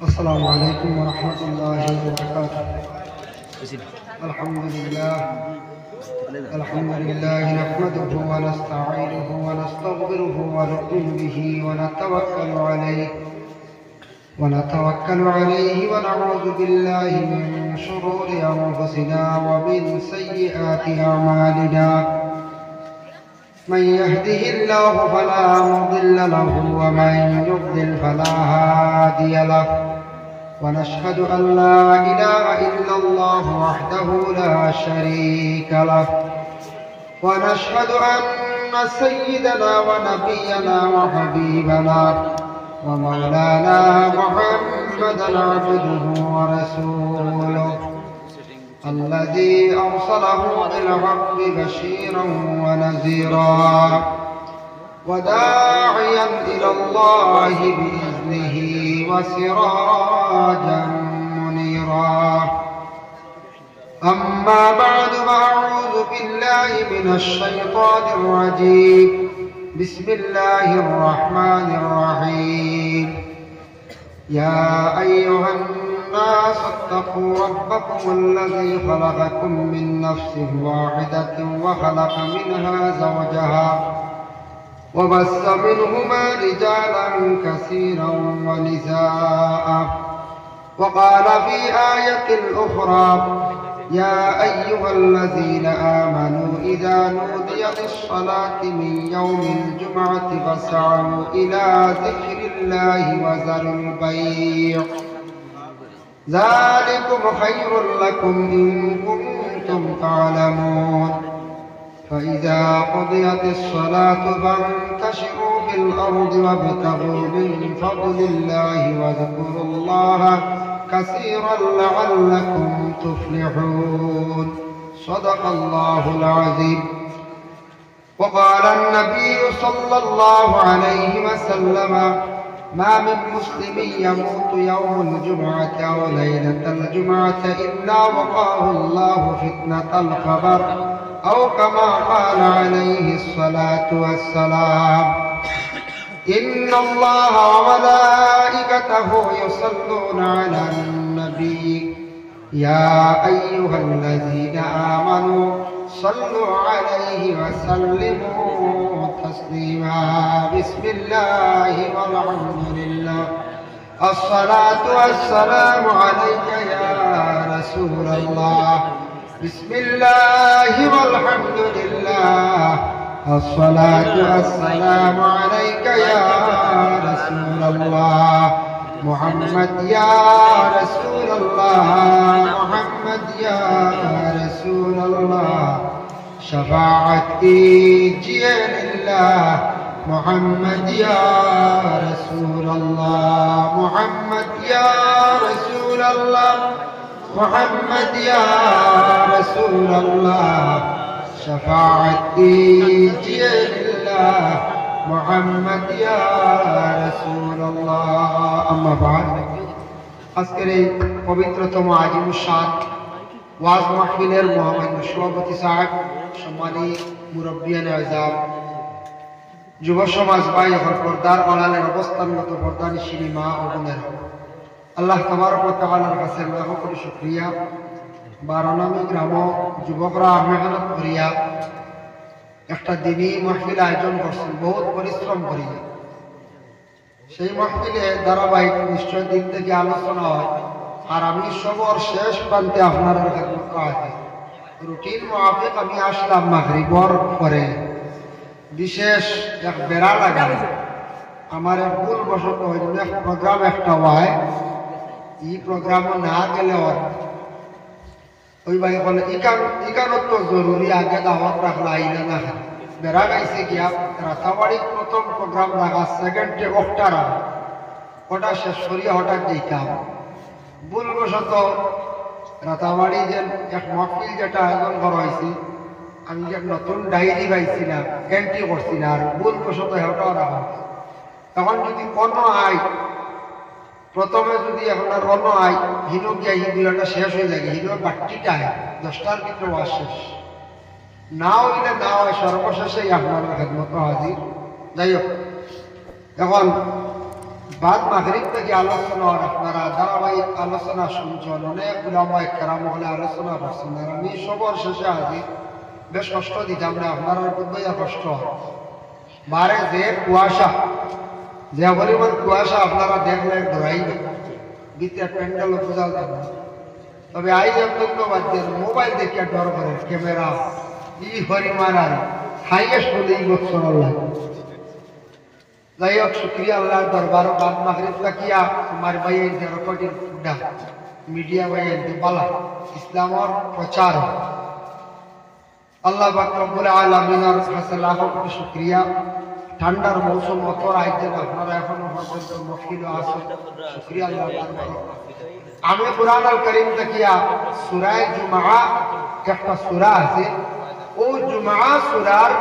السلام عليكم ورحمة الله وبركاته. الحمد لله نحمده ونستعينه ونستغفره ونؤمن به ونتوكل عليه ونعوذ بالله من شرور أنفسنا ومن سيئات أعمالنا. من يهده الله فلا مضل له ومن يضلل فلا هادي له، ونشهد أن لا إله إلا الله وحده لا شريك له، ونشهد أن سيدنا ونبينا وحبيبنا ومولانا محمدا عبده ورسوله الذي أرسله بالحق بشيرا ونذيرا وداعيا إلى الله بإذنه وسراجا منيرا. أما بعد، فأعوذ بالله من الشيطان الرجيم. بسم الله الرحمن الرحيم. يا أيها الناس اتقوا ربكم الذي خلقكم من نفس واحدة وخلق منها زوجها وبث منهما رجالا كثيرا ونساء، وقال في آية أخرى: يا أيها الذين آمنوا إذا نودي للصلاة من يوم الجمعة فاسعوا إلى ذكر الله وذروا البيع، ذلكم خير لكم إن كنتم تعلمون. فإذا قضيت الصلاة فانتشروا في الأرض وابتغوا من فضل الله واذكروا الله كثيرا لعلكم تفلحون. صدق الله العظيم. وقال النبي صلى الله عليه وسلم: ما من مسلم يموت يوم الجمعة أو ليلة الجمعة إلا وقاه الله فتنة القبر، أو كما قال عليه الصلاة والسلام. إن الله وملائكته يصلون على النبي يا أيها الذين آمنوا صلوا عليه وسلموا تسليما. بسم الله والحمد لله، الصلاة والسلام عليك يا رسول الله. بسم الله والحمد لله، الصلاة والسلام عليك يا رسول الله. محمد يا رسول الله، محمد يا رسول الله. شفاعتي جيل الله، محمد يا رسول الله. محمد يا رسول الله، محمد يا رسول الله. شفاعتي جيل الله، محمد يا رسول الله. أما بعد، আজকের এই পবিত্রতম আজিমুস শান ওয়াজ মাহফিলের মহামান্য সভাপতি সাহেব, সম্মানিত মুরব্বিয়ানে আযম, যুব সমাজ ভাই এবং পর্দার আড়ালের অবস্থানগত পর্দানিশীলী মা ও বোনেরা, আল্লাহ তাবারক ওয়া তাআলার কাছে লাখ কোটি শুকরিয়া। বারোনামী গ্রাম যুবকরা মেহনত করিয়া একটা দিনই মাহফিল আয়োজন করছেন, বহুত পরিশ্রম করিয়া। সেই মাহফিলে ধারাবাহিক নিশ্চয় দিক থেকে আলোচনা হয়, আর আমি সবর শেষ প্রান্তে আপনার খেদমত আছে। রুটিন মোয়াফিক আমি আসলাম মাগরিবর পরে। বিশেষ এক বেড়া লাগাল আমার এক ভুল বশত অন্য প্রোগ্রাম একটা হয়, এই প্রোগ্রামও না গেলে ওই ভাই বলে ইকানত তো জরুরি, আগে দাওয়াত রাখলা আইলে না। বেড়া গাইছে গিয়া রাতাবাড়ি প্রথম প্রোগ্রাম রাখা, সেকেন্ডে ওটা রাখা, ওটা শেষ করিয়া হঠাৎ যেতাম। ভুলবশত রাতাবাড়ি যে এক মহফিল যেটা আয়োজন করা হয়েছে, আমি যে নতুন ডায়েরি পাইছি না, এন্ট্রি করছি না, আর ভুলবশত ওটাও রাখা। তখন যদি কোনো আয় প্রথমে যদি আপনার অন্য আয় হিনো গিয়া হিন্দুটা শেষ হয়ে যায়, হিনো বাট্টিটা 10টার ভিতরে ওয়াজ শেষ না হইলে না হয়, সর্বশেষেই আপনার খেদমত হাজির। যাই হোক, এখন বাদ মাগরিব থেকে আলোচনা আর আপনারা ধারাবাহিক আলোচনা শুনছেন, অনেক উলামায়ে কেরাম হলে আলোচনা করছেন। আর আমি সবর শেষে আছি, বেশ কষ্ট দিতাম না আপনারা, খুবই কষ্ট বারে যে কুয়াশা, যে পরিমাণ কুয়াশা আপনারা দেখলে ধরাইবে দিতে প্যান্ডেল বোঝা যাবে। তবে আই ধন্যবাদ যে মোবাইল দেখে ডর করে ক্যামেরা ই পরিমাণ আর হাইয়েস্ট বলে এই বছর লাগে। যাই হোক, শুক্রিয়া আল্লাহর দরবার। বাদ মাগরিব তাকিয়া আমার ভাই রেকর্ডিং মিডিয়া ভাই বালা ইসলামর প্রচার আল্লাহ পাক রব্বুল আলামিনের কাছে লাখ কোটি শুকরিয়া। ঠান্ডার মৌসুম অতর আইতেন, আপনারা এখনো পর্যন্ত মফিল আছেন, শুকরিয়া আল্লাহ দরবার। আমি কুরআন আল কারীম তাকিয়া সূরা জুমআ একটা সূরা আছে, ও জুমআ সূরার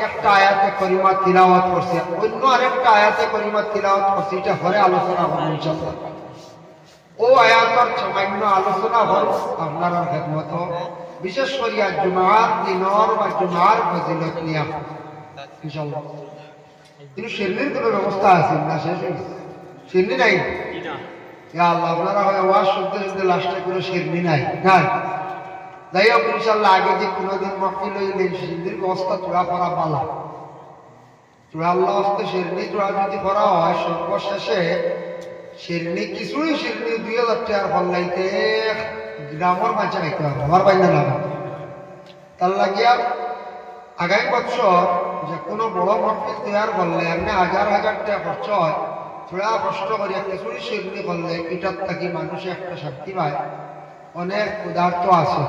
একটা আয়াতে করিমা তিলাওয়াত করছে, অন্য আরেকটা আয়াতে করিমা তিলাওয়াত করছে। এটা পরে আলোচনা করব ইনশাআল্লাহ। ও আয়াতের সামান্য আলোচনা করব আপনারা খেদমত, বিশেষ করে জুমআর দিনর বা জুমআর ফজিলত নিয়া ইনশাআল্লাহ। কিন্তু শিরনির কোনো ব্যবস্থা আছে না? শেষ শিরনি নাই? ইয়া আল্লাহ, আপনারা হয় ওয়াজ শুনতে শুনতে লাস্টে কোনো শিরনি নাই না? যাই হোক, ইনশাআল্লাহ আগে যে কোনোদিন মক্কি লইলেন শিরনির ব্যবস্থা তোলা করা পালা তোলা আল্লাহ হস্তে শিরনি তোলা যদি করা হয়, সর্বশেষে শিরনি কিছুই শিরনি 2000 টাকার ফল্লাইতে গ্রামের মাঝে খাইতে হবে, আমার বাইনা না। তার লাগিয়া আগামী বছর যে কোনো বড় মক্কি তৈরি করলে এমনি হাজার হাজার টাকা খরচ হয়, তোলা কষ্ট করিয়া কিছুই শিরনি করলে এটার থাকি মানুষে একটা শান্তি পায়। অনেক উদার্থ আছে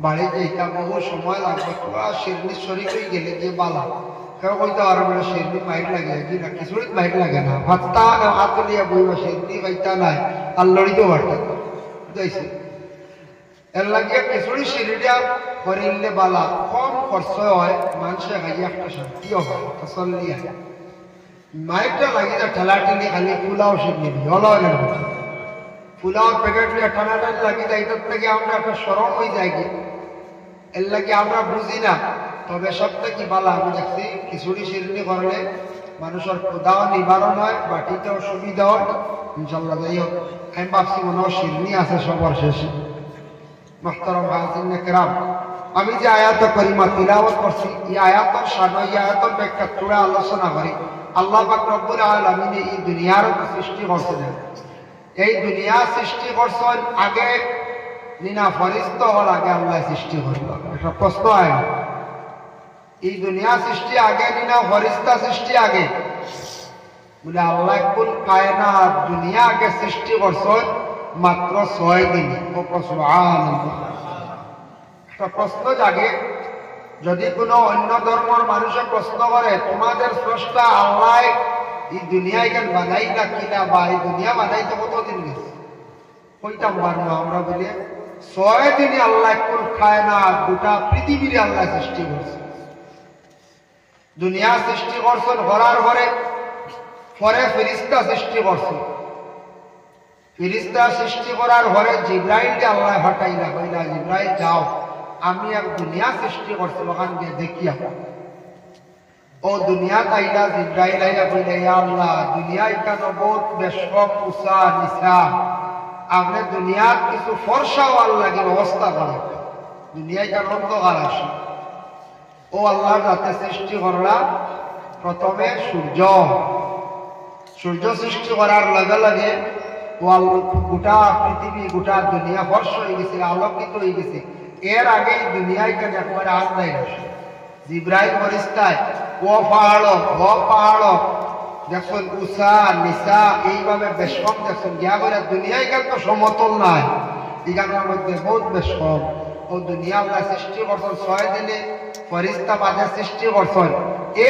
বাড়ি যেটা বহু সময় লাগবে, তোরা শিরনি শরীফেই গেলে গিয়ে বালা কেউ কইতে পারো বলে শিরনি মাইট লাগে কি না, কিছুই মাইট লাগে না। ভাত্তা হাত দিয়ে বইবা শিরনি বাইতা নাই আর লড়িতেও পারত বুঝাইছে। এর লাগিয়ে কিছুই শিরিটা করিলে বালা কম খরচ হয়, মানুষের খাইয়া একটা শান্তিও হয়, তসল্লি হয়। মাইকটা লাগি না ঠেলাঠেলি, খালি ফুলাও শিরনি হলাও ফুলাওয়ার প্যাকেট নিয়ে টানাটানি লাগি যায়, এটার থেকে আমরা একটা স্মরণ হয়ে যাই কি এর লাগে আমরা বুঝি না। তবে সব থেকে ভালো আমি দেখছি খিচুড়ি শিরনি করলে মানুষের ক্ষুধাও নিবারণ হয়, বাটিতেও সুবিধা হয় ইনশাল্লাহ। যাই হোক, আমি ভাবছি মনে হয় শিরনি আছে সবার শেষে। মুহতারাম হাজিরিন কিরাম, আমি যে আয়াত কারিমা তিলাওয়াত করছি, এই আয়াতের শান, এই আয়াতের ব্যাখ্যা তোরা আলোচনা করি। আল্লাহ পাক রব্বুল আলামিন এই দুনিয়ার সৃষ্টি করছেন, এই দুনিয়া সৃষ্টি করছেন আগে নিনা ফরিস্তা হল আগে আল্লাহ সৃষ্টি করল? একটা প্রশ্ন হয়, এই দুনিয়া সৃষ্টি আগে নিনা ফরিস্তা সৃষ্টি আগে? বলে আল্লাহ কুল কায়নাত দুনিয়া আগে সৃষ্টি করছেন মাত্র 6 দিনে। সুবহানাল্লাহ। একটা প্রশ্ন জাগে, যদি কোনো অন্য ধর্মের মানুষে প্রশ্ন করে তোমাদের স্রষ্টা আল্লাহ এই দুনিয়া কেন বানাই না কিনা, বা এই দুনিয়া বানাইতে কতদিন গেছে, কইতাম পারবো আমরা বলে 6 দিনে আল্লাহ কুল খায় না গোটা পৃথিবীর আল্লাহ সৃষ্টি করছে। দুনিয়া সৃষ্টি করছেন হরার ঘরে, পরে ফেরেশতা সৃষ্টি করছে। ফেরেশতা সৃষ্টি করার ঘরে জিবরাইলকে আল্লাহ হটাই না, কইলা জিবরাইল যাও, আমি এক দুনিয়া সৃষ্টি করছি, ওখান গিয়ে দেখিয়া। ও দুনিয়া তাইলা জিবরাইল আইলা কইলা ইয়া আল্লাহ, দুনিয়া এখানে বহুত বেশকম উসা নিসা, আপনি দুনিয়ার কিছু ফর্সাও আল্লাহকে ব্যবস্থা করেন, দুনিয়া এখানে অন্ধকার আসে। ও আল্লাহ রাতে সৃষ্টি করলা প্রথমে সূর্য, সূর্য সৃষ্টি করার লগে লগে গোটা পৃথিবী গোটা দুনিয়া ফর্স হয়ে গেছে, আলোকিত হয়ে গেছে। এর আগে দুনিয়া এখানে একবারে আগ দেয় না। জিবরাইল ফেরেশতায় ও পাহাড় দেখুন উষা নিশা এইভাবে বেশকম দেখুন গিয়া করে দুনিয়া এখানে তো সমতল নাই, এখানের মধ্যে বহুত বেশকম। ও দুনিয়া আল্লাহ সৃষ্টি করছেন 6 দিনে, ফেরেশতা বাদে সৃষ্টি করছেন।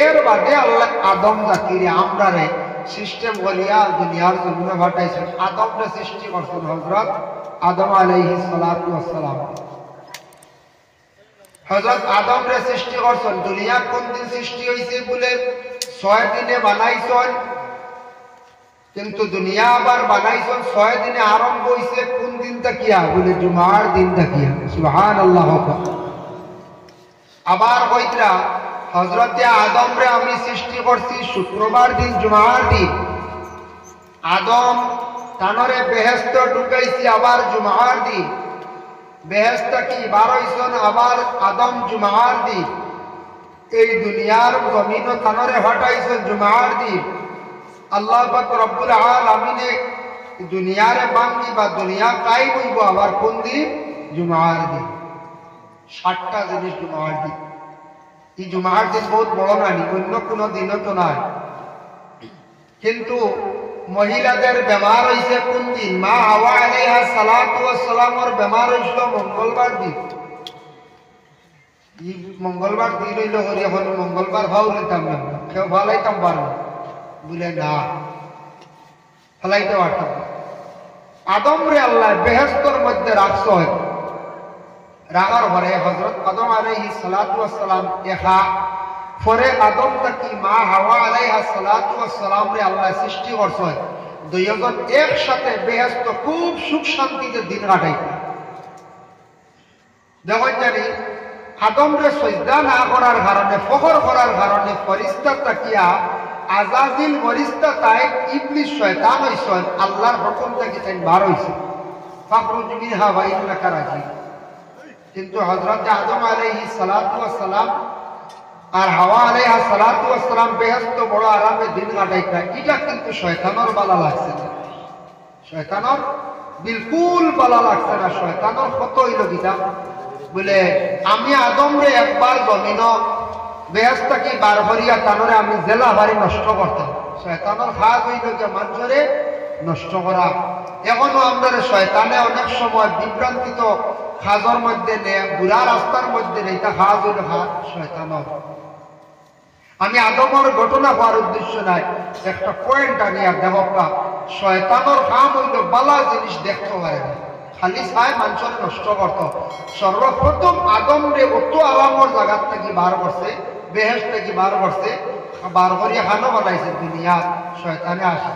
এর বাদে আল্লাহ আদম জাতিরে আমরারে সিস্টেম বলিয়া দুনিয়ার জমিনে ঘটাইছেন। আদমরে সৃষ্টি করছেন হযরত আদম আলাইহিস সালাতু ওয়াস সালাম। হযরত আদমরে সৃষ্টি করছেন। দুনিয়া কোন দিন সৃষ্টি হয়েছে বলে 6 দিনে বানাইছেন, কিন্তু দুনিয়া আবার বানাইছেন 6 দিনে আরম্ভ হয়েছে কোন দিন তাকিয়া বলে জুমার দিন তাকিয়া। সুবহানাল্লাহ। আবার কইতরা হযরতে আদমরে আমি সৃষ্টি করছি শুক্রবার দিন জুমার দিন, আদম তানরে বেহেস্ত ঢুকাইছি আবার জুমার দিন, বেহেস্ত কি 12 জন আবার আদম জুমার দিন, এই দুনিয়ার জমিন তানরে হটাইছেন জুমার দিন। আল্লাহ পাক রব্বুল আলামিনে দুনিয়ারে বাঙ্গি বা দুনিয়া কাই বইব আবার কোন দিন? জুমার দিন। 7টা জিনিস জুমার দিন। এই জুমার দিন বহুত বড় নানি, অন্য কোনো দিনও তো নাই। কিন্তু মহিলাদের বেমার হয়েছে কোন দিন? মা হাওয়া আলাইহা সালাতু ওয়াস সালামের বেমার হয়েছিল মঙ্গলবার দিন। এই মঙ্গলবার দিন হইল হরি, এখন মঙ্গলবার ভাও লইতাম না, কেউ ভালাইতাম পারবো বলে না, ফেলাইতে পারতাম। আদম রে আল্লাহ বেহেশতর মধ্যে রাখছ, রাখার পরে হযরত আদম আলাইহিস সালাতু ওয়াস সালাম একা পরে আদম তাকি মা হাওয়া আলাইহা সালাতু ওয়াস সালাম রে আল্লাহ সৃষ্টি করছে, দুইজন একসাথে বেহেশত খুব সুখ শান্তিতে দিন কাটাইছে। দেখুন জানি আদম রে সজদা না করার কারণে, ফখর করার কারণে ফেরেশতা তাকিয়া আজাজিল ফেরেশতা তাই ইবলিস শয়তান হইছে, আল্লাহর হুকুম থেকে তাই বার হইছে, ফাখরুজ মিনহা ওয়া ইন্নাকা রাজিম। কিন্তু হযরত আদম আলাইহিস সালাতু ওয়াস সালাম আর হাওয়া আলাইহা সালাতু ওয়াস সালাম বেহেশত বড় আরামে দিন কাটাইতা, এটা কিন্তু শয়তানের বালা লাগছে না, শয়তানের বিলকুল বালা লাগছে না। শয়তানের কত হইল গিতা বলে আমি আদম রে একবার জমিন বেহেশত কি বার করিয়া তানরে আমি জেলা বাড়ি নষ্ট করতাম। শয়তানের কাজ হইল যে মানুষরে নষ্ট করা। এখনো আমরা শয়তানে অনেক সময় বিভ্রান্তিত খাজর মধ্যে নে, বুড়া রাস্তার মধ্যে নেই, তা খাজ হইল শয়তানের। আমি আদমের ঘটনা হওয়ার উদ্দেশ্য নাই, একটা পয়েন্ট আনিয়া দেখবা শয়তানের কাম হইল বালা জিনিস দেখতে পারে না, খালি চায় মানুষের নষ্ট করত। সর্বপ্রথম আদম রে অত আলামর জায়গার থেকে বার করছে, বেহেশত থেকে বার করছে, বার করিয়া খানো বানাইছে দুনিয়া। শয়তানে আসে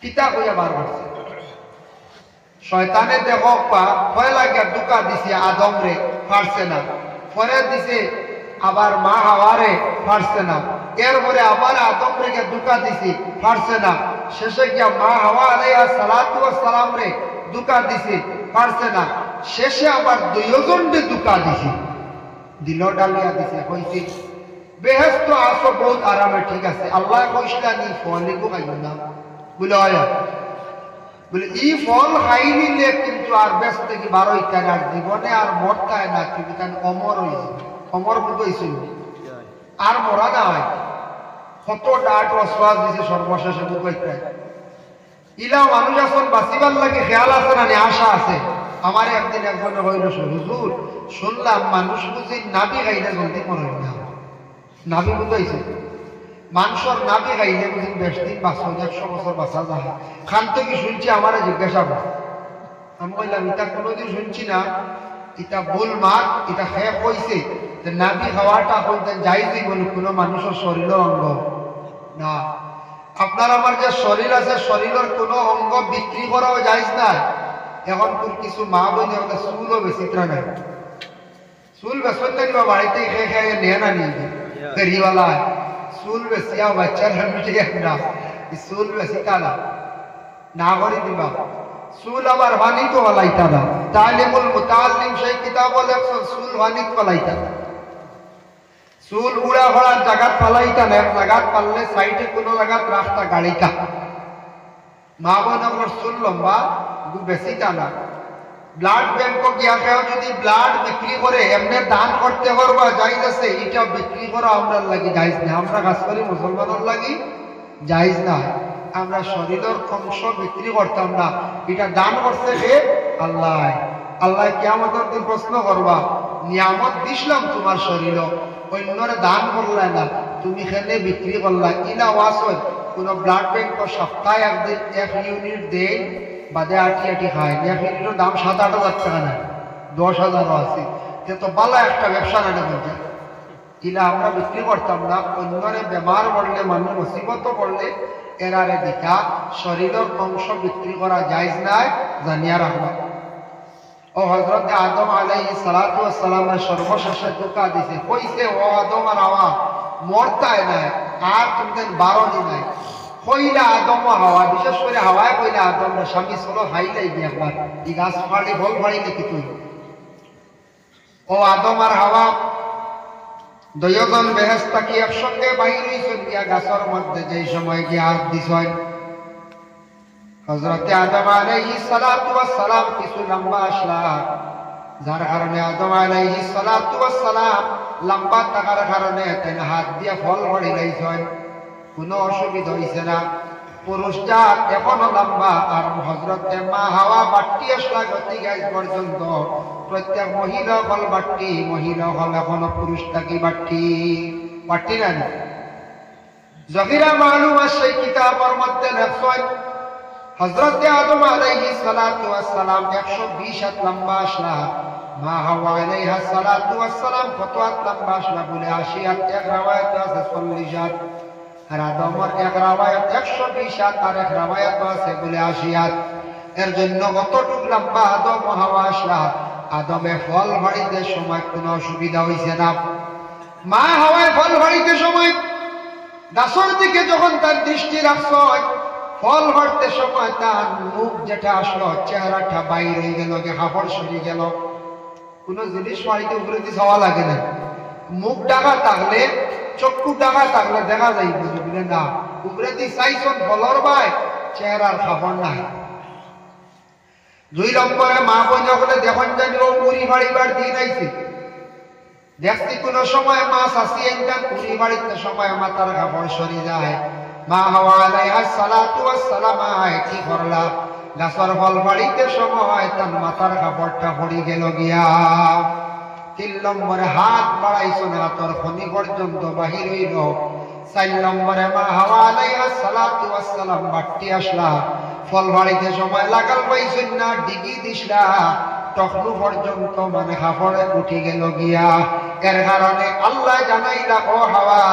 কিতা কইয়া বার করছে, শয়তানে দেখো ভয় লাগিয়া দুকা দিছে আদম রে, পারছে না। পরে দিছে আবার মা হাওয়ারে, পারছে না। এরপরে আবার আদম রে দুকা দিছে, পারছে না। শেষে গিয়া মা হাওয়া আলাইহা সালাতু ওয়াস সালাম রে দুকা দিছে, পারছে না। শেষে আবার দুইজন রে দুকা দিছে, দিল ডালিয়া দিছে, কইছে বেহেশত আসো বহুত আরামে, ঠিক আছে, আল্লাহ কইসলা নি ফলিকো খাইব না বলে হয় বলে ই ফল খাই নিলে কিন্তু আর ব্যস্ত থেকে বারো ইত্যাদি আর জীবনে আর মরতায় না, কিন্তু তাই অমর হয়েছে, অমর বুঝ হয়েছিল আর মরা না হয়। কত ডাট অশ্বাস দিছে সর্বশেষে বুঝ ইত্যাদি। ইলা মানুষ এখন বাঁচিবার লাগে খেয়াল আছে না, আশা আছে। আমার একদিন একজনে হইল হুজুর শুনলাম মানুষ বুঝি নাবি খাইলে জলদি মরে না, নাবি বুঝাইছে মানুষের নাবি খাইলে বুঝি বেশ দিন বাঁচো, 100 বছর বাঁচা যায়। খান তো কি শুনছি আমার জিজ্ঞাসা কর, আমি বললাম এটা কোনোদিন শুনছি না, এটা ভুল মার, এটা খেয়ে কইছে যে নাবি খাওয়াটা কইতে যাইজই বলে কোনো মানুষের শরীরের অঙ্গ না। আপনার আমার যে শরীর আছে, শরীরের কোনো অঙ্গ বিক্রি করাও যাইজ না। এখন তোর কিছু মা বোন আমাদের চুলও বেশি নাই, চুল বেসন না বাড়িতে খেয়ে খেয়ে নিয়ে না নিয়ে ফেরিওয়ালা চুল বেশিয়া বাচ্চার না, চুল বেশি কালা না করে দিবা, চুল আবার হানিত হলাইতা না। তালিমুল মুতাআল্লিম সেই কিতাব লেখছেন চুল হানিত হলাইতা না, চুল উড়া হওয়ার জায়গা পালাইতা না, এক জায়গা পাললে সাইডে কোনো জায়গা রাস্তা গাড়িটা। মা বোন আমার চুল লম্বা বেশি টানা। ব্লাড ব্যাংক গিয়া কেউ যদি ব্লাড বিক্রি করে এমনি দান করতে পারবা জায়েজ আছে, এটা বিক্রি করা আমরা লাগি জায়েজ না। আমরা কাজ করি মুসলমানের লাগি জায়েজ না, আমরা শরীরের অংশ বিক্রি করতাম না, এটা দান করছে হে আল্লাহ। আল্লাহ কিয়ামতের দিন প্রশ্ন করবা নিয়ামত দিছিলাম তোমার শরীর, অন্যরে দান করলে না, তুমি এখানে বিক্রি করলা। ইলা ওয়াসন কোন ব্লাড ব্যাংক সপ্তাহে একদিন 1 ইউনিট দেয়, বাদে আটি খায়। 1 ইউনিটের দাম 7-8 হাজার টাকা নেয়, 10,000 আছে, তো বালা একটা ব্যবসা না বলতে। ইলা আমরা বিক্রি করতাম না, অন্যরে বেমার পড়লে, মানুষ মুসিবত পড়লে এরারে দিকা শরীরের অংশ বিক্রি করা জায়েজ নাই, জানিয়া রাখবা। ও হযরত আদম আলাইহিস সালাতু ওয়াস সালামের সর্বশেষে দুকা দিছে, কইছে ও আদম আর হাওয়া মরতায় নাই আর তোমাদের 12 দিন নাই, কইলা আদম ও হাওয়া, বিশেষ করে হাওয়ায় কইলা আদম রে স্বামী চলো হাইলাই গিয়ে একবার এই গাছ ফাড়ি ফল ফাড়িলে কি তুই ও আদম আর হাওয়া দুইজন বেহেশতা কি একসঙ্গে বাইর হইছেন গিয়া গাছের মধ্যে যেই সময় গিয়া হাত দিছেন হযরতে আদম আলাইহিস সালাতু ওয়াস সালাম কিছু লম্বা আসলা, যার কারণে আদম আলাইহিস সালাতু ওয়াস সালাম লম্বা থাকার কারণে তেন হাত দিয়া ফল ফাড়ি লাইছেন, কোনো অসুবিধা হইছে না। পুরুষটা এখনো লম্বা আর হযরতে মা হাওয়া বাট্টি আসলা গতি গাছ পর্যন্ত প্রত্যেক মহিলা হল বাট্টি, মহিলা হল এখনো পুরুষটা কি বাট্টি বাট্টি না। জহিরা মালুম আছে কিতাবের মধ্যে লেখছেন হযরতে আদম আলাইহিস সালাতু ওয়াস সালাম 120 হাত লম্বা আসলা, মা হাওয়া আলাইহা সালাতু ওয়াস সালাম কত হাত লম্বা আসলা বলে 80 হাত, এক রাওয়ায়াত আছে 40 হাত, আর আদমের এক রাওয়ায়াত 120 হাত আর এক রাওয়ায়াত আছে বলে 80 হাত। এর জন্য কতটুক লম্বা আদম ও হাওয়া আসলা, আদমে ফল ফাড়িতে সময় কোনো অসুবিধা হইছে না। মা হাওয়ায় ফল ফাড়িতে সময় গাছের দিকে যখন তার দৃষ্টি রাখছ, ফল ফাড়তে সময় তার মুখ যেটা আসলো চেহারাটা বাইর হয়ে গেল, হাফড় সরে গেল। কোনো জিনিস ফাড়িতে উপরে দিয়ে যাওয়া লাগে না, মুখ ডাকা থাকলে চক্ষু ডাকা থাকলে দেখা যায় বুঝলে না, উপরে দিয়ে চাইছন ফলর ভাই চেহারার খাবার নাই। 2 নম্বরে মা বোন যখন দেখুন জানি ও মুড়ি ফাড়িবার দিন আইছে, দেখছি কোনো সময় মাছ আসি একটা মুড়ি ফাড়িতে সময় মাথার খাবার সরে যায়। মা হাওয়া আলাইহিস সালাতু ওয়াস সালাম কি করলা, গাছের ফল ফাড়িতে সময় তার মাথার খাবারটা পড়ে গেল গিয়া। 3 নম্বরে হাত বাড়াইছো না, তোর খনি পর্যন্ত বাহির হইল। 4 নম্বরে মা হাওয়া আলাইহিস সালাতু ওয়াস সালাম বাট্টি আসলা, ফল ফাড়িতে সময় লাগাল পাইছেন না, ডিগি দিসলা টখনু পর্যন্ত মানে হাফড়ে উঠে গেল গিয়া। এর কারণে আল্লাহ জানাইলা ও হাওয়া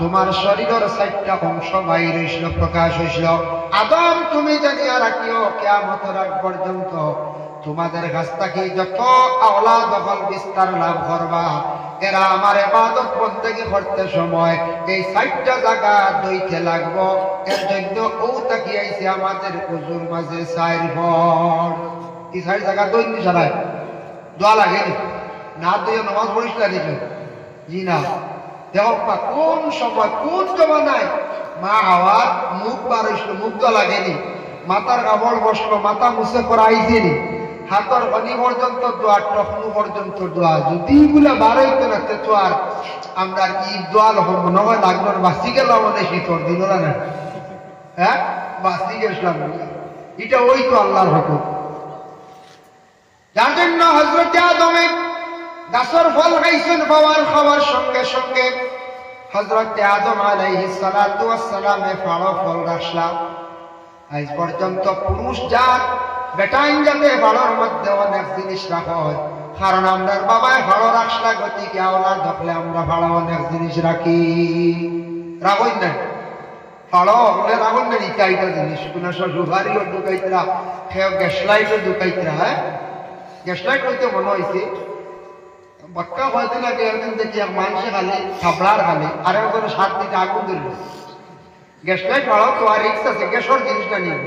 তোমার শরীরের 4টা অংশ বাইর হইছিল, প্রকাশ হইছিল। আদম তুমি জানিয়া রাখিও কিয়ামতের আগ পর্যন্ত তোমাদের কাছ থেকে যত আওলাদ দখল বিস্তার লাভ করবা, এরা আমার ইবাদত বন্দেগী করতে সময় এই 4টা জায়গা দইতে লাগবো। এর জন্য ও তাকি আইছে আমাদের হুজুর মাঝে 4 ফল এই 4 জায়গা দইতে ছাড়ায় দোয়া লাগে না, তুই নামাজ পড়িস না দেখো জি না। দেখো কোন সময় কোন জমানায় মা হাওয়ার মুখ বার হইছিল, মুখ তো লাগেনি, মাথার কাপড় বসলো, মাথা মুছে পরা আইসেনি, হাতর পানি পর্যন্ত দোয়া, টখনু পর্যন্ত দোয়া। যদি গুলা বার হইতে না তো আর আমরা ঈদ দোয়া মনে হয় লাগলো বাঁচি গেল আমাদের শীতর দিল না, হ্যাঁ বাঁচি গেছিলাম। এটা ওই তো আল্লাহর হুকুম। যার জন্য হযরতে আদমে গাছের ফল খাইছেন, খাওয়ার সঙ্গে সঙ্গে হযরতে আদম আলাইহিস সালাতু ওয়াস সালামে ফল রাখলাম। আজ পর্যন্ত পুরুষ জাত বেটাইন যাতে ভাড়ার মধ্যে অনেক জিনিস রাখা হয়, কারণ আমরা বাবায় ভাড়া রাখলা গতিকে আওলাদ ধরলে আমরা ভাড়া অনেক জিনিস রাখি, রাখই না ভাড়া হলে রাখুন না ইটা জিনিস কোন সুপারিও ঢুকাইতরা, গ্যাস লাইটও ঢুকাইতরা। হ্যাঁ গ্যাস লাইট হইতে মনে হয়েছে বাক্কা হয়দিন আগে একদিন দেখি এক মানুষে খালি থাবড়ার খালি আর একজন 7 দিকে আগুন ধরল। গ্যাস লাইট ভাড়াও তো আর রিক্স আছে, গ্যাসের জিনিসটা নিয়ে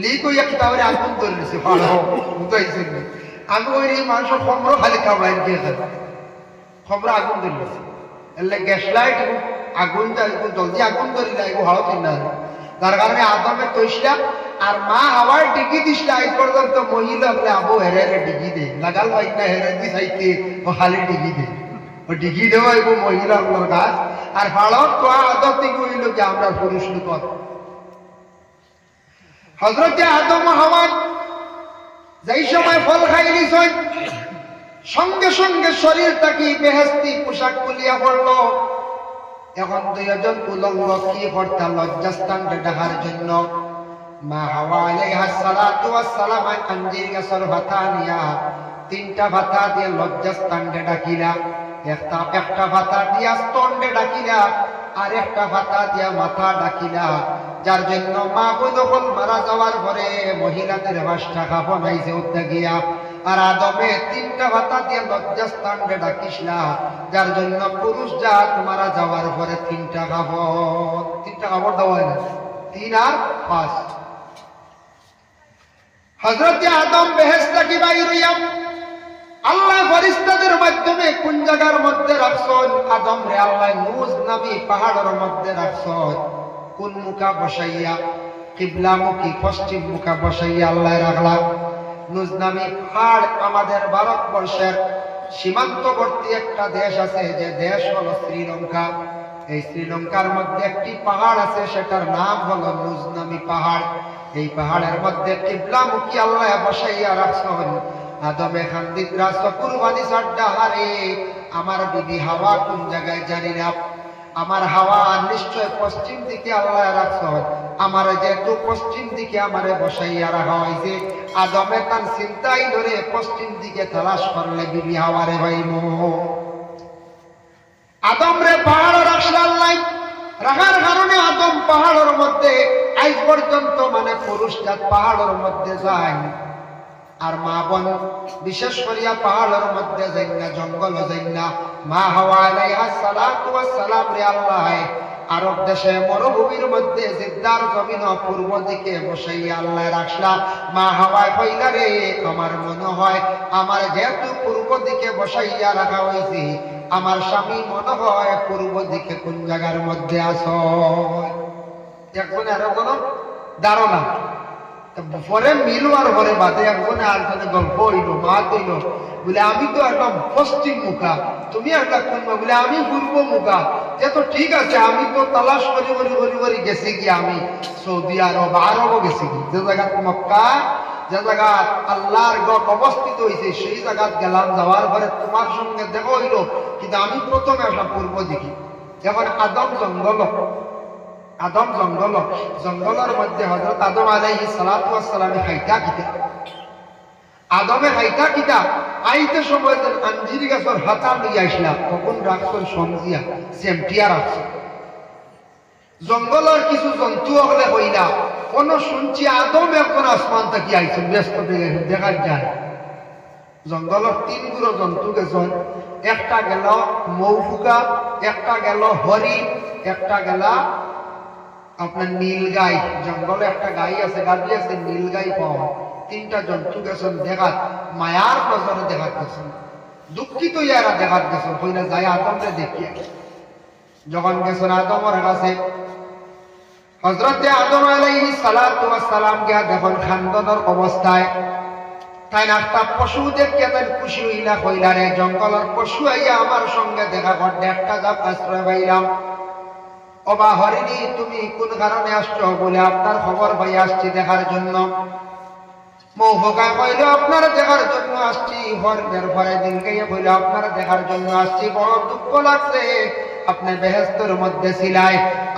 লিক হইয়া কিতাবের আগুন ধরেছে ভাড়াও বুঝাইছে। আমি ওই মানুষের খবরও খালি খাবড়াই দিয়ে খাবে খবর আগুন ধরেছে, এলে গ্যাস লাইট আগুন জলদি আগুন ধরি না এগো হাওয়া কিনা, যার কারণে আদমে তৈসলা আর মা হাওয়ার ডিগি দিসলা। এই পর্যন্ত মহিলা বলে আবু হেরে ডিগি দে লাগাল ভাই না হেরে দি চাইতে ও খালি ডিগি দে, ও ডিগি দেওয়া এগো মহিলা আপনার কাজ। আর ভাড়াও তো আদত হইল যে আমরা পুরুষ লোক। হযরতে আদম হাওয়া যেই সময় ফল খাই নিছেন সঙ্গে সঙ্গে শরীরটাকে বেহেশতি পোশাক খুলিয়া পড়লো। এখন 2 জন উলঙ্গ কি করতে লজ্জাস্থানটা ঢাকার জন্য মা হাওয়া আলাইহিস সালাতু ওয়াস সালাম আঞ্জির গাছের পাতা নিয়া 3টা পাতা দিয়ে লজ্জাস্থানটা ঢাকিলা, একটা পাতা দিয়া স্তনটা ঢাকিলা আর একটা পাতা দিয়া মাথা ঢাকিলা। যার জন্য মা বোন মারা যাওয়ার পরে মহিলাদের 5টা কাফন আইছে উঠতে গিয়া, আর আদমে 3টা পাতা দিয়ে লজ্জাস্থানটা ঢাকিসলা। যার জন্য পুরুষ জাত মারা যাওয়ার পরে 3টা কাপড় দেওয়া হয় না, 3 আর 5 হযরত আদম বেহেশত কি বাইর হইয়া আল্লাহ ফেরেশতাদের মাধ্যমে কোন জায়গার মধ্যে রাখছেন আদম রে আল্লাহ নুজ নবী পাহাড়ের মধ্যে রাখছেন কোন মুখা বসাইয়া কিবলামুখী পশ্চিম মুখা বসাইয়া আল্লাহ রাখলা নুজ নবী পাহাড় আমাদের ভারতবর্ষের সীমান্তবর্তী একটা দেশ আছে যে দেশ হলো শ্রীলঙ্কা এই শ্রীলঙ্কার মধ্যে একটি পাহাড় আছে সেটার নাম হলো নুজ নবী পাহাড় এই পাহাড়ের মধ্যে কিবলামুখী আল্লাহ বসাইয়া রাখছেন আদম এখান দিকরা কুরবানি সাড্ডা হারে আমার বিবি হাওয়া কোন জায়গায় জানি না আমার হাওয়া নিশ্চয় পশ্চিম দিকে আল্লাহ রাখছেন আমার যেহেতু পশ্চিম দিকে আমারে বসাইয়া রাখা হয়েছে আদমে তার চিন্তাই ধরে পশ্চিম দিকে তালাশ করলে বিবি হাওয়ারে ভাইমো আদম রে পাহাড় রাখছে আল্লাহ রাখার কারণে আদম পাহাড়ের মধ্যে আজ পর্যন্ত মানে পুরুষ জাত পাহাড়ের মধ্যে যায় আর মা বোন বিশেষ করিয়া পাহাড়ের মধ্যে যাই না জঙ্গল যাই না মা হাওয়া আলাইহা সালাতু ওয়াস সালাম রে আল্লাহ আরব দেশে মরুভূমির মধ্যে জিদ্দার জমিন পূর্ব দিকে বসাইয়া আল্লাহ রাখলা মা হাওয়া কইলা রে আমার মনে হয় আমার যেহেতু পূর্ব দিকে বসাইয়া রাখা হয়েছে আমার স্বামী মনে হয় পূর্ব দিকে কোন জায়গার মধ্যে আছো একজনে আরো কোনো ধারণা পরে মিলু আর পরে বাদে একজনে আর জনে গল্প হইল মাত হইল বলে আমি তো একদম পশ্চিম মুখা তুমি একটা কোন বলে আমি পূর্ব মুখা যে তো ঠিক আছে আমি তো তালাশ করি গেছি কি আমি সৌদি আরবও গেছি কি যে জায়গা মক্কা যে জায়গা আল্লাহর গড় অবস্থিত হয়েছে সেই জায়গাত গেলাম যাওয়ার পরে তোমার সঙ্গে দেখা হইল কিন্তু আমি প্রথমে আসলাম পূর্ব দিকে যখন আদম জঙ্গলের মধ্যে হযরত আদম আলাইহিস সালাতু ওয়াস সালাম খাইতা কিতা আদমে খাইতা কিতা আইতে সময় যেন আঞ্জির গাছের হাতা লইয়া আসলা তখন রাখছেন সমজিয়া সেমটিয়া রাখছেন জঙ্গলের কিছু জন্তু হলে হইলা কোন শুনছি আদম এখন আসমান থেকে আইছেন ব্যস্ত দেখা যায় জঙ্গলের 3 গুলো জন্তু গেছেন একটা গেল মৌফুকা একটা গেল হরিণ একটা গেল আপনার নীলগাই জঙ্গলে একটা গাই আছে গাড়ি আছে নীলগাই পাওয়া 3টা জন্তু গেছেন দেখাত মায়ার নজরে দেখাত গেছেন দুঃখিত ইয়ারা দেখাত গেছেন কইনা যায় আদমরে দেখিয়া যখন গেছেন আদমের কাছে হযরত আদম আলাইহিস সালাতু ওয়াস সালাম গিয়া দেখুন খান্দনের অবস্থায় তাই একটা পশু দেখে তাই খুশি হইলা কইলা রে জঙ্গলের পশু আইয়া আমার সঙ্গে দেখা করতে একটা যা আশ্রয় পাইলাম ওবা হরিণী তুমি কোন কারণে আসছো বলে আপনার খবর পাই আসছি দেখার জন্য মৌফুকা কইল আপনার দেখার জন্য আসছি হরিণের ভরে দিন গাইয়া কইল আপনার দেখার জন্য আসছি বড় দুঃখ লাগছে আপনি বেহেশতের মধ্যে ছিলাই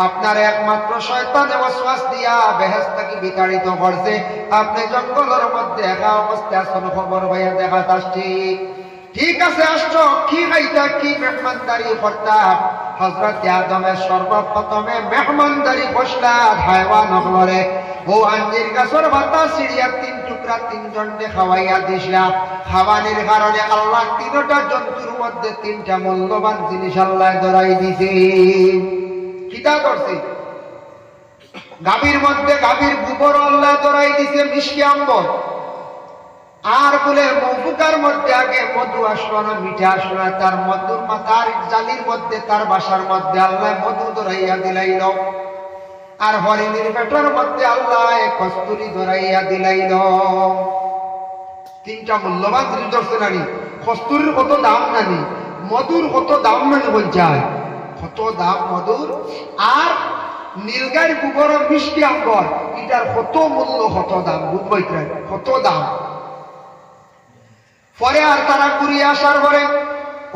আপনার একমাত্র শয়তানে ওয়াসওয়াস দিয়া বেহেশত কি বিতাড়িত করছে আপনি জঙ্গলের মধ্যে একা অবস্থায় আছেন খবর পাইয়া দেখাত আসছি ঠিক আছে আসছো কি খাইতা কি মেহমানদারি করতা হযরত আদমের সর্বপ্রথমে মেহমানদারি বসলা হায়ওয়ান হলরে ও আঞ্জির গাছের পাতা সিঁড়িয়া 3 টুকরা 3 জনকে খাওয়াইয়া দিছিলা খাওয়ানোর কারণে আল্লাহ 3টা জন্তুর মধ্যে 3টা মূল্যবান জিনিস আল্লাহ ধরাই দিছে কিতা করছে গাভীর মধ্যে গাভীর গোবর আল্লাহ ধরাই দিছে মিষ্টি আম্বর আর বলে মৌফুকার মধ্যে আগে মধু আসলো না মিঠা আসলো না তার মধুর মাথার জালির মধ্যে তার বাসার মধ্যে আল্লাহ মধু ধরাইয়া দিলাইল আর হরিণীর পেটের মধ্যে আল্লাহ কস্তুরি ধরাইয়া দিলাইল 3টা মূল্যবান জিনিস ধরছে নানি কস্তুরির কত দাম নানি মধুর কত দাম নানি বলছায় কত দাম মধুর আর নীলগাইর গোবর মিষ্টি আম্বর এটার কত মূল্য কত দাম বুঝবই কত দাম পরে আর তারা ঘুরিয়ে আসার পরে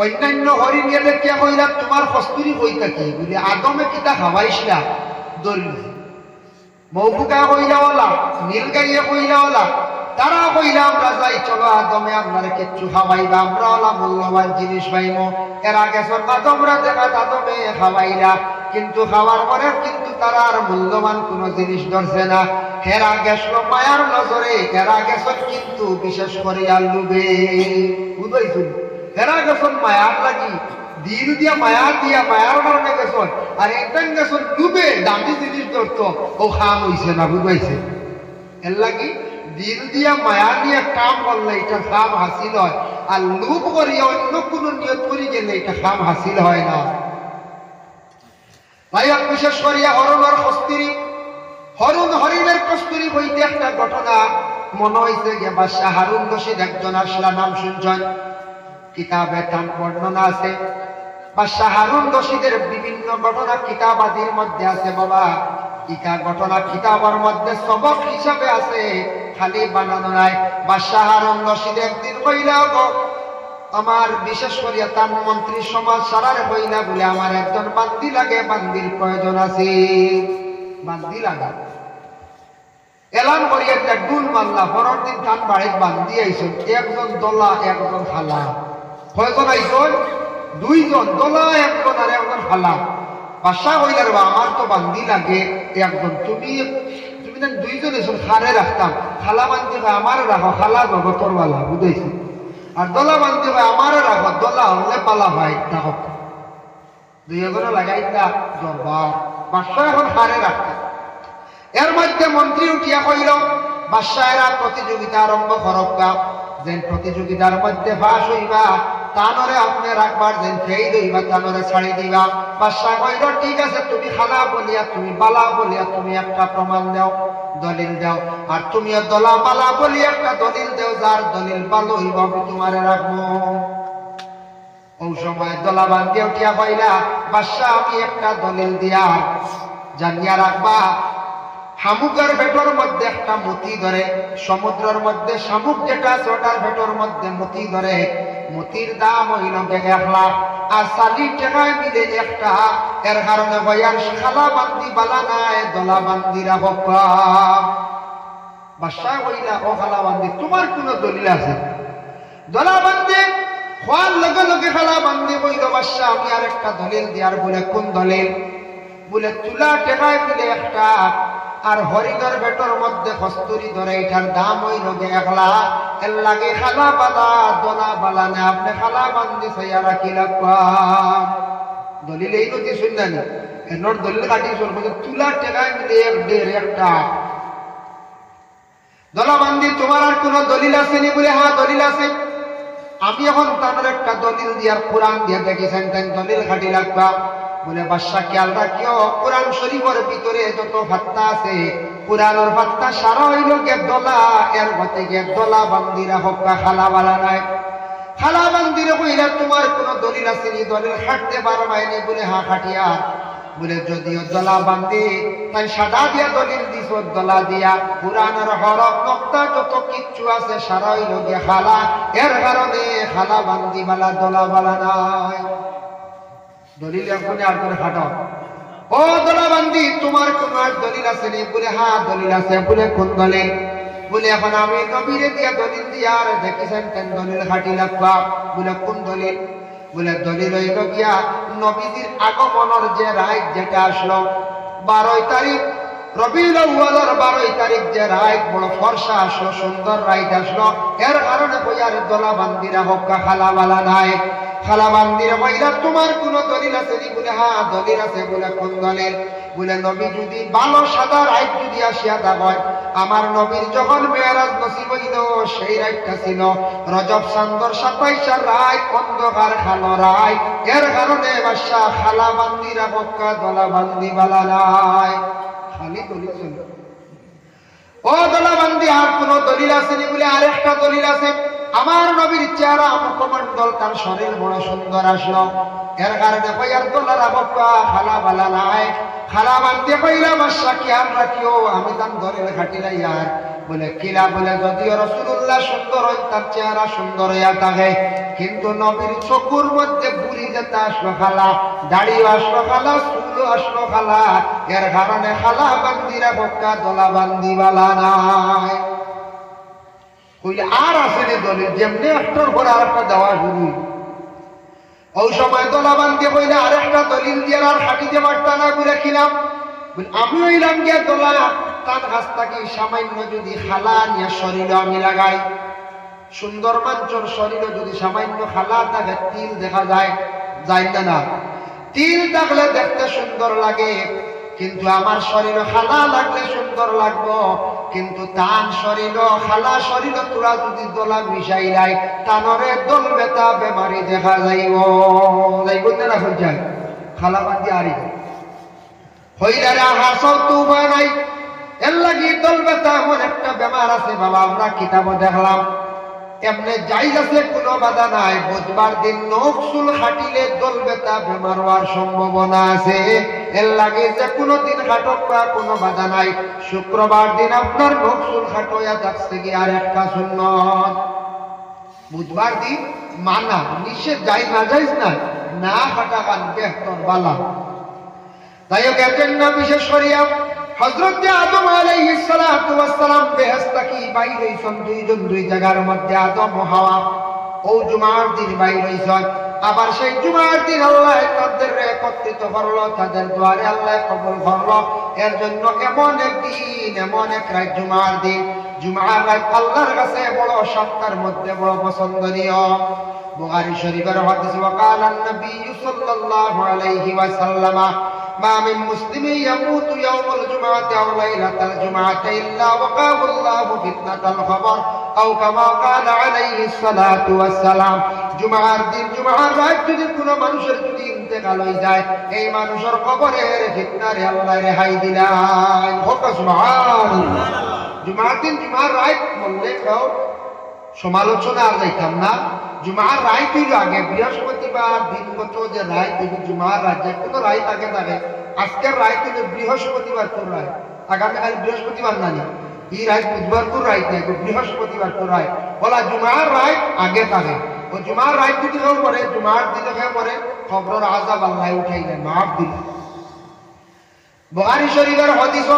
অন্যান্য হরিণ গেলে কে কইলা তোমার কস্তুরি কই থাকি বলে আদমে কিতা খাওয়াইছিলা দরিল মৌফুকা কইলাওয়ালা নীলগাইয়ে কইলাওয়ালা তারা কইলা আমরা যাই চলো আদমে আপনারা কিচ্ছু খাওয়াইবা আমরা ওলা মূল্যবান জিনিস পাইব এর আগে আদমরা দেখা আদমে খাওয়াইলা কিন্তু খাওয়ার পরে কিন্তু তারা আর মূল্যবান কোন জিনিস ধরছে না হেরা গেছিল মায়ার নজরে হেরা গেছেন কিন্তু বিশেষ করে লোভে বুঝাইছুন হেরা গেছেন মায়ার লাগি দিল দিয়া মায়ার কারণে গেছন আর একটান গেছন ডুবে দামি জিনিস ধরতো ও খাম হইছে না বুঝাইছে এর লাগি দিল দিয়া মায়া নিয়ে কাম করলে এটা খাম হাসিল হয় আর লুপ করিয়া অন্য কোনো নিয়ত করি গেলে এটা খাম হাসিল হয় না তাই বিশেষ করিয়া হরণের কস্তুরী হরিণের কস্তুরী হইতে একটা ঘটনা মনে হয়েছে যে বাদশাহ হারুন রশিদ একজন আসলা নাম শুনছেন কিতাবে তার বর্ণনা আছে বাদশাহ হারুন রশিদের বিভিন্ন ঘটনা কিতাবাদির মধ্যে আছে বাবা ইকা ঘটনা কিতাবের মধ্যে সবক হিসাবে আছে খালি বানানো নাই বাদশাহ হারুন রশিদ একদিন কইলা গো আমার বিশেষ করিয়া তার মন্ত্রী সমাজ সারার হইলা বলে আমার একজন বান্দি লাগে বান্দির প্রয়োজন আছে বান্দি লাগা এলান করিয়া একটা ডুল মারলা পরের দিন তার বাড়ির বান্দি আইসন একজন দলা একজন খালা কয়জন আইসন দুইজন দলা একজন আর একজন খালা বাদশাহ কইলার বা আমার তো বান্দি লাগে একজন তুমি দুইজন এসব খারে রাখতাম খালা বান্দি আমার রাখো খালা জগতরওয়ালা বুঝাইছি আর দলা বান্দি হয় আমারও রাখো দলা হলে পালা হয় রাখো দুই এজনে লাগাই তা জবাব বাদশাহ এখন খারে রাখতাম এর মধ্যে মন্ত্রী উঠিয়া কইল বাদশাহেরা প্রতিযোগিতা আরম্ভ করবা যেন প্রতিযোগিতার মধ্যে ফাঁস হইবা তানরে আপনি রাখবার যেন ফেই দইবা তানরে ছাড়ি দিবা বাদশাহ কইল ঠিক আছে তুমি খালা বলিয়া তুমি বালা বলিয়া তুমি একটা প্রমাণ দাও দলিল দাও আর তুমিও দলা বালা বলিয়া একটা দলিল দাও যার দলিল ভালো হইব আমি তোমারে রাখবো ওই সময় দলা বান্ধিয়া উঠিয়া কইলা বাদশাহ আমি একটা দলিল দিয়া জানিয়া রাখবা শামুকের ভেটর মধ্যে একটা মতি ধরে সমুদ্রের মধ্যে শামুক যেটা আছে ওটার ভেটর মধ্যে মতি ধরে মতির দাম হইল 1 লাখ আর সালি টাকায় মিলে একটা এর কারণে বয়ার খালা বান্দি বালা নাই দলা বান্দিরা হকা বাদশাহ কইলা ও খালা বান্দি তোমার কোন দলিল আছে দলা বান্দি হওয়ার লগে লগে খালা বান্দি কইল বাদশাহ আমি আর একটা দলিল দিয়ার বলে কোন দলিল বলে তুলা টাকায় মিলে একটা আর হরিণের বেটর মধ্যে কস্তুরি ধরে এটার দাম হইল 1 লাখ এর লাগে খালা বালা দলা বালা না আপনি খালা বান্দি ছাইয়া রাখি রাখবাম দলিল এই নদী শুনলেন এর দলিল কাটি চলবে তুলা টাকায় মিলে 1.5 একটা দলা বান্দি তোমার আর কোন দলিল আছে নি বলে হ্যাঁ দলিল আছে আমি এখন তার একটা দলিল দিয়ার কোরআন দিয়ে দেখেছেন তেন দলিল কাটি রাখবা বলে বাদশাহ খেয়াল রাখিও কোরআন শরীফের ভিতরে যত ফাত্তা আছে কোরআনের ফাত্তা সারা হইল দলা এর মধ্যে দলা বান্দিরা হকা খালা বালা নাই খালা বান্দিরে কইলা তোমার কোন দলিল আছে নি দলিল খাটতে পারবাইনি বলে হা খাটিয়া বলে যদিও দলা বান্দি তাই সাদা দিয়া দলিল দিছ দলা দিয়া কোরআনের হরফ নক্তা যত কিচ্ছু আছে সারা হইল খালা এর কারণে খালা বান্দি বালা দলা বালা নাই দলিল এখন আর করে খাটাও ও দলা বান্দি তোমার কোন দলিল আছে নি বলে হ্যাঁ দলিল আছে বলে কোন দলিল বলে এখন আমি নবীরে দিয়া দলিল দিয়া আর দেখেছেন কেন দলিল খাটি লাগবা বলে কোন দলিল বলে দলিল হইল গিয়া নবীজির আগমনের যে রাত যেটা আসলো 12 তারিখ রবিউল আউয়ালের 12 তারিখ যে রাত বড় ফর্সা আসলো সুন্দর রাত আসলো এর কারণে বইয়ার দলা বান্দিরা হক্কা খালা বালা নাই খালা বান্দিরা কইলা তোমার কোন দলিল আছে নি বলে হ্যাঁ দলিল আছে বলে কোন দলিল বলে নবী যদি ভালো সাদা রাত যদি আসিয়া দাবায় আমার নবীর যখন মেরাজ নসিব হইল সেই রাতটা ছিল রজব চাঁদর 27 রাত অন্ধকার খালো রাত এর কারণে বাদশা খালা বান্দিরা হক্কা দলা বান্দি বালা নাই খালি দলিল ছিল ও দলা বান্দি আর কোন দলিল আছে নি বলে আরেকটা দলিল আছে আমার নবীর চেহারা মুখমণ্ডল তার শরীর বড় সুন্দর আসলো এর কারণে কইয়ার দলারা বক্কা খালা বালা নাই খালা বান্দি কইলা বাদশা খেয়াল রাখিও আমি তার দলিল খাটিলাই আর বলে কিলা বলে যদিও রাসূলুল্লাহ সুন্দর হয় তার চেহারা সুন্দর হইয়া থাকে কিন্তু নবীর চকুর মধ্যে বুড়ি যেতে আসলো খালা দাড়িও আসলো খালা চুলও আসলো খালা এর কারণে খালা বান্দিরা বক্কা দলা বান্দি বালা নাই কইলে আর আসেনি দলিল যেমনি একটার পরে আর একটা দেওয়া শুরু ওই সময় দলা বান্দি কইলে আর একটা দলিল দিয়ে আর খাটিতে পারতা না বলে খিলাম আমি হইলাম গিয়া দলা তার কাছ থেকে সামান্য যদি খালা নিয়ে শরীরে আমি লাগাই সুন্দর মাঞ্চর শরীরে যদি সামান্য খালা থাকে তিল দেখা যায় যায় না। তিল থাকলে দেখতে সুন্দর লাগে, কিন্তু আমার শরীর খালা লাগলে সুন্দর লাগবো, কিন্তু তান শরীর খালা শরীর তোরা যদি দোলা মিশাই লাই তানরে দল বেতা বেমারি দেখা যাইব না যায় খালা বান্দি আরি হইলারে হাসল তো উপায় নাই। এর লাগি দল বেতা এমন একটা বেমার আছে বাবা, আমরা কিতাবও দেখলাম এমনি যাই আছে কোনো বাধা নাই। বুধবার দিন নখ চুল হাঁটিলে দল বেতা বেমার হওয়ার সম্ভাবনা আছে। এর লাগে যে কোনো দিন হাঁটক বা কোনো বাধা নাই। শুক্রবার দিন আপনার নখ চুল হাঁটোয়া যাচ্ছে কি আর একটা সুন্নত। বুধবার দিন মানা নিষেধ, যাই না যাইস না, না হাঁটা গান বেহতর বালা। তাই হোক একজন না বিশেষ করিয়া হযরত আদম আলাইহিস সালাতু ওয়াস সালাম বেহেশত কি বাইরে হইছেন, দুইজন দুই জায়গার মধ্যে আদম ও হাওয়া। ও জুমার দিন বাইরে হইছেন, আবার সেই জুমার দিন আল্লাহ তাদের একত্রিত করলো, তাদের দুয়ারে আল্লাহ কবুল করলো। এর জন্য এমন একদিন, এমন এক রাত জুমার দিন, জুমার রাত আল্লাহর কাছে বড় সপ্তাহের মধ্যে বড় পছন্দনীয়। বুখারী শরীফের হাদিস وقال النبي صلى الله عليه وسلم ما من مسلم يموت يوم الجمعة أو ليلة الجمعة إلا وقاه الله فتنة الخبر أو كما قال عليه الصلاة والسلام। জুমার দিন জুমার রাত যদি কোনো মানুষের যদি ইন্তেকাল হয়ে যায়, এই মানুষের কবরের ফিতনারে আল্লাহ রেহাই দিলেন। সুবহানাল্লাহ। জুমার দিন জুমার রাত বললে কেউ সমালোচনা আর যাইতাম না। জুমার রায় তুই আগে বৃহস্পতিবার দিন মতো যে রায় তুই জুমার রাত, যে কোনো রায় আগে থাকে। আজকের রায় তুই বৃহস্পতিবার তোর রায়, আগামীকাল বৃহস্পতিবার নানি এই রায় বুধবার তোর রায় থাকে, বৃহস্পতিবার তোর রায় বলা জুমার রায় আগে থাকে। ও জুমার রায় যদি কেউ পরে জুমার দিনে কেউ পরে খবর আজাব আল্লাহ উঠাই নেয়, মাফ দিল। বুখারী শরীফের হাদিস ও